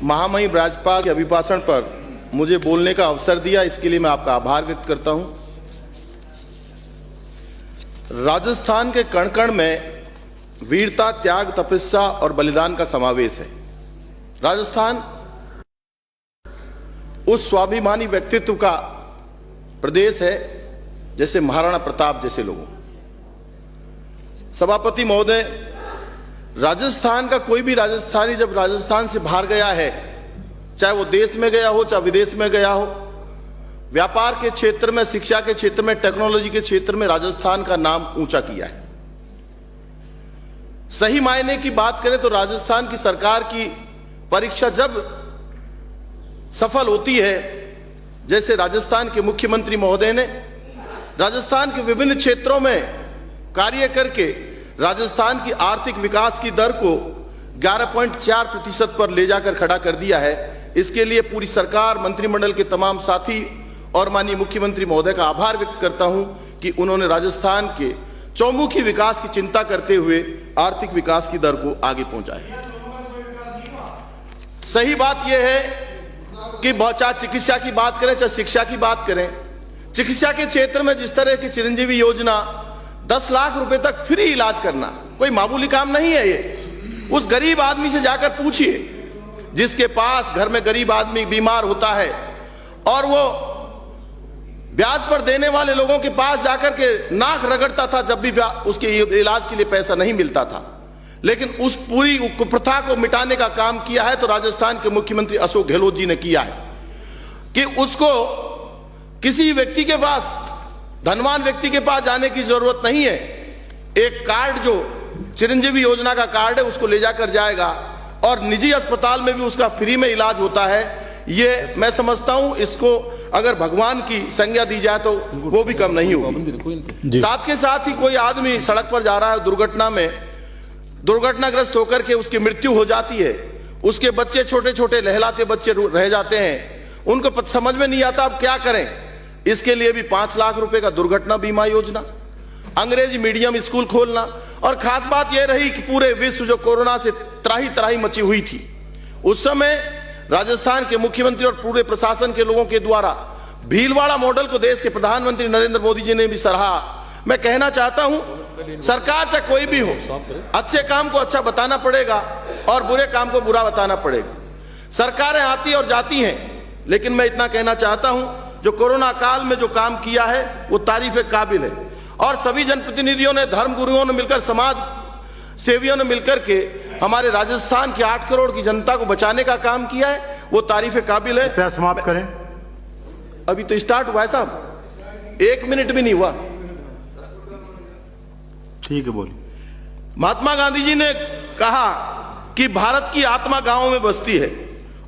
महामहिम राज्यपाल के अभिभाषण पर मुझे बोलने का अवसर दिया, इसके लिए मैं आपका आभार व्यक्त करता हूं। राजस्थान के कण कण में वीरता, त्याग, तपस्या और बलिदान का समावेश है। राजस्थान उस स्वाभिमानी व्यक्तित्व का प्रदेश है जैसे महाराणा प्रताप जैसे लोगों। सभापति महोदय, राजस्थान का कोई भी राजस्थानी जब राजस्थान से बाहर गया है, चाहे वो देश में गया हो चाहे विदेश में गया हो, व्यापार के क्षेत्र में, शिक्षा के क्षेत्र में, टेक्नोलॉजी के क्षेत्र में राजस्थान का नाम ऊंचा किया है। सही मायने की बात करें तो राजस्थान की सरकार की परीक्षा जब सफल होती है, जैसे राजस्थान के मुख्यमंत्री महोदय ने राजस्थान के विभिन्न क्षेत्रों में कार्य करके राजस्थान की आर्थिक विकास की दर को 11.4% पर ले जाकर खड़ा कर दिया है। इसके लिए पूरी सरकार, मंत्रिमंडल के तमाम साथी और माननीय मुख्यमंत्री महोदय का आभार व्यक्त करता हूं कि उन्होंने राजस्थान के चौमुखी विकास की चिंता करते हुए आर्थिक विकास की दर को आगे पहुंचाया। सही बात यह है कि चाहे चिकित्सा की बात करें चाहे शिक्षा की बात करें, चिकित्सा के क्षेत्र में जिस तरह की चिरंजीवी योजना 10 लाख रुपए तक फ्री इलाज करना कोई मामूली काम नहीं है। ये उस गरीब आदमी से जाकर पूछिए जिसके पास घर में गरीब आदमी बीमार होता है और वो ब्याज पर देने वाले लोगों के पास जाकर के नाक रगड़ता था जब भी उसके इलाज के लिए पैसा नहीं मिलता था। लेकिन उस पूरी कुप्रथा को मिटाने का काम किया है तो राजस्थान के मुख्यमंत्री अशोक गहलोत जी ने किया है कि उसको किसी व्यक्ति के पास, धनवान व्यक्ति के पास जाने की जरूरत नहीं है। एक कार्ड जो चिरंजीवी योजना का कार्ड है उसको ले जाकर जाएगा और निजी अस्पताल में भी उसका फ्री में इलाज होता है। ये मैं समझता हूं इसको अगर भगवान की संज्ञा दी जाए तो वो भी कम नहीं होगी। साथ के साथ ही कोई आदमी सड़क पर जा रहा है, दुर्घटना में दुर्घटनाग्रस्त होकर के उसकी मृत्यु हो जाती है, उसके बच्चे छोटे छोटे लहलाते बच्चे रह जाते हैं, उनको समझ में नहीं आता अब क्या करें। इसके लिए भी 5 लाख रुपए का दुर्घटना बीमा योजना, अंग्रेजी मीडियम स्कूल खोलना। और खास बात यह रही कि पूरे विश्व जो कोरोना से त्राही त्राही मची हुई थी, उस समय राजस्थान के मुख्यमंत्री और पूरे प्रशासन के लोगों के द्वारा भीलवाड़ा मॉडल को देश के प्रधानमंत्री नरेंद्र मोदी जी ने भी सराहा। मैं कहना चाहता हूं, सरकार चाहे कोई भी हो, अच्छे काम को अच्छा बताना पड़ेगा और बुरे काम को बुरा बताना पड़ेगा। सरकारें आती और जाती हैं, लेकिन मैं इतना कहना चाहता हूं जो कोरोना काल में जो काम किया है वो तारीफ काबिल है। और सभी जनप्रतिनिधियों ने, धर्म गुरुओं ने मिलकर, समाज सेवियों ने मिलकर के हमारे राजस्थान की 8 करोड़ की जनता को बचाने का काम किया है, वो तारीफ काबिल है। क्या समाप्त करें? अभी तो स्टार्ट हुआ है साहब, 1 मिनट भी नहीं हुआ। ठीक है, बोलिए। महात्मा गांधी जी ने कहा कि भारत की आत्मा गांवों में बसती है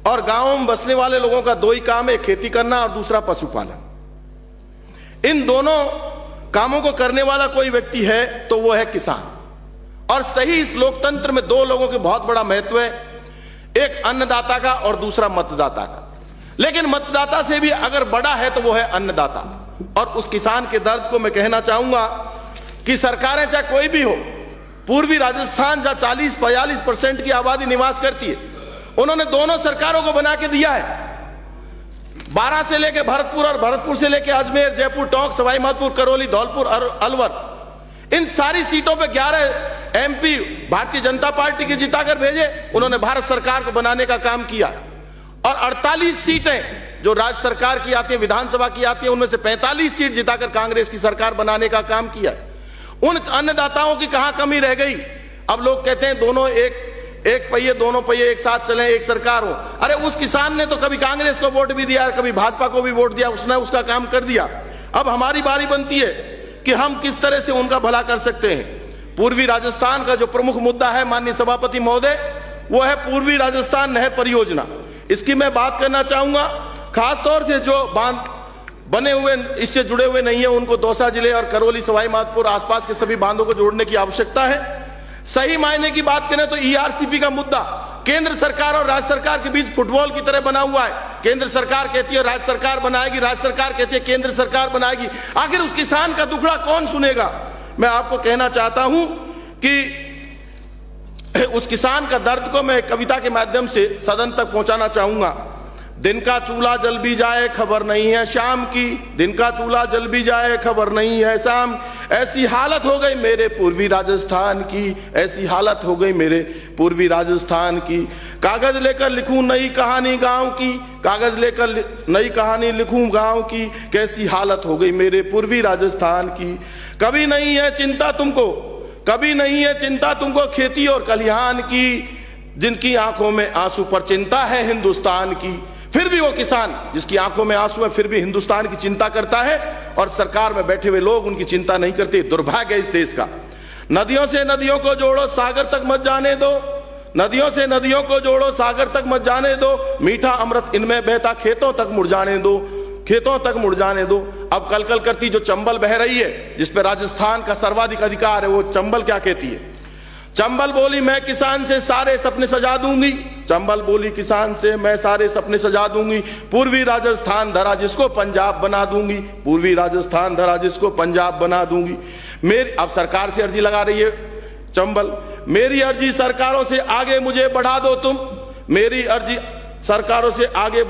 और गांवों में बसने वाले लोगों का 2 ही काम है, खेती करना और दूसरा पशुपालन। इन दोनों कामों को करने वाला कोई व्यक्ति है तो वो है किसान। और सही इस लोकतंत्र में 2 लोगों के बहुत बड़ा महत्व है, एक अन्नदाता का और दूसरा मतदाता का। लेकिन मतदाता से भी अगर बड़ा है तो वो है अन्नदाता। और उस किसान के दर्द को मैं कहना चाहूंगा कि सरकारें चाहे कोई भी हो, पूर्वी राजस्थान जहां 40-45% की आबादी निवास करती है, उन्होंने दोनों सरकारों को बना के दिया है। 12 से लेके भरतपुर और भरतपुर से लेके अजमेर, जयपुर, टोंक, सवाई माधोपुर, करौली, धौलपुर और अलवर, इन सारी सीटों पे 11 MP भारतीय जनता पार्टी के जिताकर भेजे। उन्होंने भारत सरकार को बनाने का काम किया। और 48 सीटें जो राज्य सरकार की आती है, विधानसभा की आती है, उनमें से 45 सीट जिताकर कांग्रेस की सरकार बनाने का काम किया। उन अन्नदाताओं की कहां कमी रह गई? अब लोग कहते हैं दोनों एक पहिए, दोनों पहिए एक साथ चलें, एक सरकार हो। अरे उस किसान ने तो कभी कांग्रेस को वोट भी दिया, कभी भाजपा को भी वोट दिया, उसने उसका काम कर दिया। अब हमारी बारी बनती है कि हम किस तरह से उनका भला कर सकते हैं। पूर्वी राजस्थान का जो प्रमुख मुद्दा है माननीय सभापति महोदय, वो है पूर्वी राजस्थान नहर परियोजना। इसकी मैं बात करना चाहूंगा। खासतौर से जो बांध बने हुए इससे जुड़े हुए नहीं है, उनको दौसा जिले और करौली, सवाई माधोपुर आसपास के सभी बांधों को जोड़ने की आवश्यकता है। सही मायने की बात करें तो ERCP का मुद्दा केंद्र सरकार और राज्य सरकार के बीच फुटबॉल की तरह बना हुआ है। केंद्र सरकार कहती है राज्य सरकार बनाएगी, राज्य सरकार कहती है केंद्र सरकार बनाएगी। आखिर उस किसान का दुखड़ा कौन सुनेगा? मैं आपको कहना चाहता हूं कि उस किसान का दर्द को मैं कविता के माध्यम से सदन तक पहुंचाना चाहूंगा। दिन का चूल्हा जल भी जाए खबर नहीं है शाम की, दिन का चूल्हा जल भी जाए खबर नहीं है शाम, ऐसी हालत हो गई मेरे पूर्वी राजस्थान की, ऐसी हालत हो गई मेरे पूर्वी राजस्थान की। कागज लेकर लिखूं नई कहानी गांव की, कागज लेकर नई कहानी लिखूं गांव की, कैसी हालत हो गई मेरे पूर्वी राजस्थान की। कभी नहीं है चिंता तुमको, कभी नहीं है चिंता तुमको खेती और खलिहान की, जिनकी आंखों में आंसू पर चिंता है हिंदुस्तान की। फिर भी वो किसान जिसकी आंखों में आंसू है फिर भी हिंदुस्तान की चिंता करता है, और सरकार में बैठे हुए लोग उनकी चिंता नहीं करते। दुर्भाग्य है इस देश का। नदियों से नदियों को जोड़ो सागर तक मत जाने दो, नदियों से नदियों को जोड़ो सागर तक मत जाने दो, मीठा अमृत इनमें बहता खेतों तक मुड़ जाने दो, खेतों तक मुड़ जाने दो। अब कल कल करती जो चंबल बह रही है, जिसपे राजस्थान का सर्वाधिक अधिकार है, वो चंबल क्या कहती है? चंबल बोली मैं किसान से सारे सपने सजा दूंगी, चंबल बोली किसान से मैं सारे सपने सजा दूंगी, पूर्वी राजस्थान धरा जिसको पंजाब बना दूंगी, पूर्वी राजस्थान धरा जिसको पंजाब बना दूंगी। मेरी अब सरकार से अर्जी लगा रही है चंबल, मेरी अर्जी सरकारों से आगे मुझे बढ़ा दो तुम, मेरी अर्जी सरकारों से आगे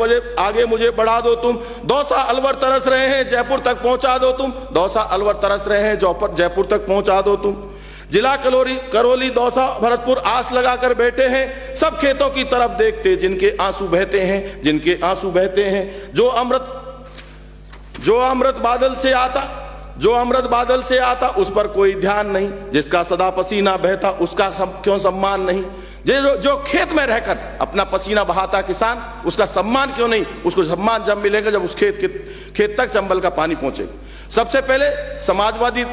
मुझे बढ़ा दो तुम। दौसा अलवर तरस रहे हैं जयपुर तक पहुंचा दो तुम, दौसा अलवर तरस रहे हैं जयपुर तक पहुंचा दो तुम। जिला करौली दौसा भरतपुर आस लगाकर बैठे हैं, सब खेतों की तरफ देखते जिनके आंसू बहते हैं, जिनके आंसू बहते हैं। जो अमृत बादल से आता, जो अमृत बादल से आता उस पर कोई ध्यान नहीं, जिसका सदा पसीना बहता उसका क्यों सम्मान नहीं। जो खेत में रहकर अपना पसीना बहाता किसान, उसका सम्मान क्यों नहीं? उसको सम्मान जब मिलेगा जब उस खेत तक चंबल का पानी पहुंचेगा। सबसे पहले समाजवादी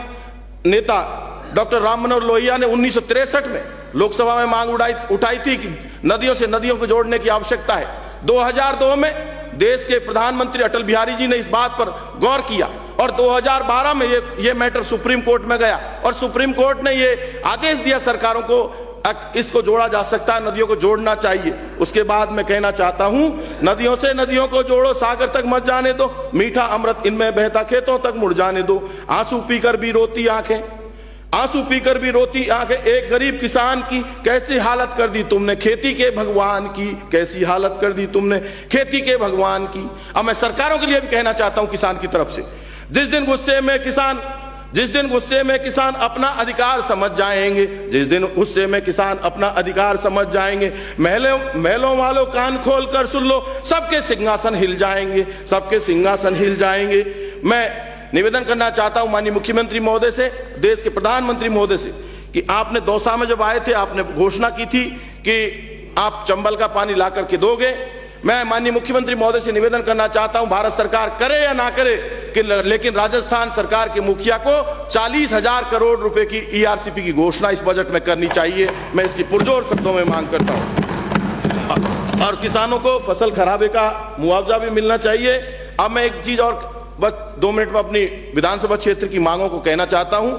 नेता डॉक्टर राम मनोहर लोहिया ने 1963 में लोकसभा में मांग उठाई थी कि नदियों से नदियों को जोड़ने की आवश्यकता है। 2002 में देश के प्रधानमंत्री अटल बिहारी जी ने इस बात पर गौर किया, और 2012 में ये मैटर सुप्रीम कोर्ट में गया, और सुप्रीम कोर्ट ने ये आदेश दिया सरकारों को इसको जोड़ा जा सकता है, नदियों को जोड़ना चाहिए। उसके बाद मैं कहना चाहता हूं, नदियों से नदियों को जोड़ो सागर तक मत जाने दो, मीठा अमृत इनमें बहता खेतों तक मुड़ जाने दो। आंसू पीकर भी रोती आंखें, आंसू पीकर भी रोती आंखें एक गरीब किसान की, कैसी हालत कर दी तुमने खेती के भगवान की, कैसी हालत कर दी तुमने खेती के भगवान की। अब मैं सरकारों के लिए भी कहना चाहता हूं किसान की तरफ से, जिस दिन गुस्से में किसान अपना अधिकार समझ जाएंगे, जिस दिन गुस्से में किसान अपना अधिकार समझ जाएंगे, महलों वालों कान खोल कर सुन लो, सबके सिंहासन हिल जाएंगे, सबके सिंहासन हिल जाएंगे। मैं निवेदन करना चाहता हूं माननीय मुख्यमंत्री महोदय से, देश के प्रधानमंत्री महोदय से, कि आपने दौसा में जब आए थे आपने घोषणा की थी कि आप चंबल का पानी ला करके दोगे। मैं माननीय मुख्यमंत्री महोदय से निवेदन करना चाहता हूं, भारत सरकार करे या ना करे, लेकिन राजस्थान सरकार के मुखिया को 40,000 करोड़ रुपए की ERCP की घोषणा इस बजट में करनी चाहिए। मैं इसकी पुरजोर शब्दों में मांग करता हूं, और किसानों को फसल खराबे का मुआवजा भी मिलना चाहिए। अब मैं एक चीज और बस 2 मिनट में अपनी विधानसभा क्षेत्र की मांगों को कहना चाहता हूं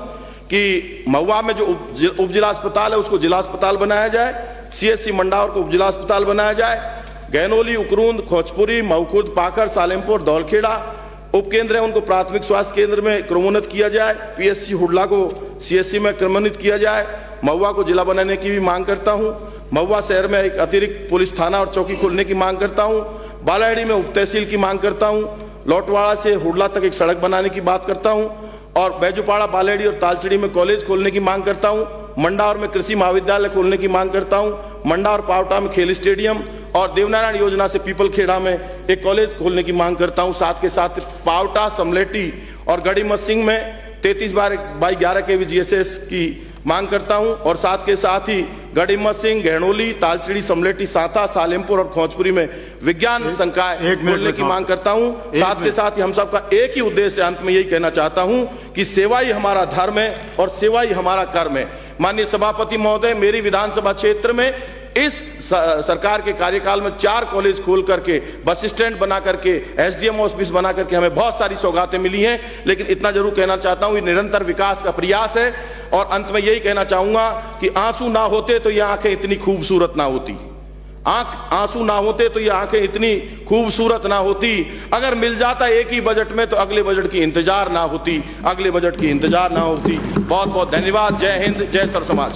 कि महुआ में जो उप जिला अस्पताल है उसको जिला अस्पताल बनाया जाए, CSC मंडावर को उप जिला अस्पताल बनाया जाए, गैनोली, उकरूंद, खोजपुरी, मऊखुद, पाखर, सालेमपुर, दौलखेड़ा उपकेंद्र है उनको प्राथमिक स्वास्थ्य केंद्र में क्रमोन्नत किया जाए, PSC हुडला को CSC में क्रमोन्नत किया जाए। महुआ को जिला बनाने की भी मांग करता हूं। महुआ शहर में एक अतिरिक्त पुलिस थाना और चौकी खोलने की मांग करता हूं। बालाडी में उप तहसील की मांग करता हूं। लौटवाड़ा से हुडला तक एक सड़क बनाने की बात करता हूं, और बैजूपाड़ा, बालेडी और तालचड़ी में कॉलेज खोलने की मांग करता हूं। मंडावर में कृषि महाविद्यालय खोलने की मांग करता हूं। मंडावर पावटा में खेल स्टेडियम, और देवनारायण योजना से पीपलखेड़ा में एक कॉलेज खोलने की मांग करता हूं। साथ के साथ पावटा, समलेटी और गढ़ीमत सिंह में 33/11 kV GSS की मांग करता हूं, और साथ के साथ ही गढ़ीमत सिंह, गहनोली, तालचड़ी, समलेटी, साथा, सालेमपुर और खोजपुरी में विज्ञान संकाय खोलने की मांग करता हूं। साथ के साथ ही हम सबका एक ही उद्देश्य, अंत में यही कहना चाहता हूं कि सेवा ही हमारा धर्म है और सेवा ही हमारा कर्म है। माननीय सभापति महोदय, मेरी विधानसभा क्षेत्र में इस सरकार के कार्यकाल में 4 कॉलेज खोल करके, बस स्टैंड बना करके, SDM ऑफिस बना करके हमें बहुत सारी सौगातें मिली हैं। लेकिन इतना जरूर कहना चाहता हूं, ये निरंतर विकास का प्रयास है। और अंत में यही कहना चाहूंगा कि आंसू ना होते तो ये आंखें इतनी खूबसूरत ना होती, आंसू ना होते तो ये आंखें इतनी खूबसूरत ना होती। अगर मिल जाता एक ही बजट में तो अगले बजट की इंतजार ना होती, अगले बजट की इंतजार ना होती। बहुत बहुत धन्यवाद। जय हिंद, जय सर समाज।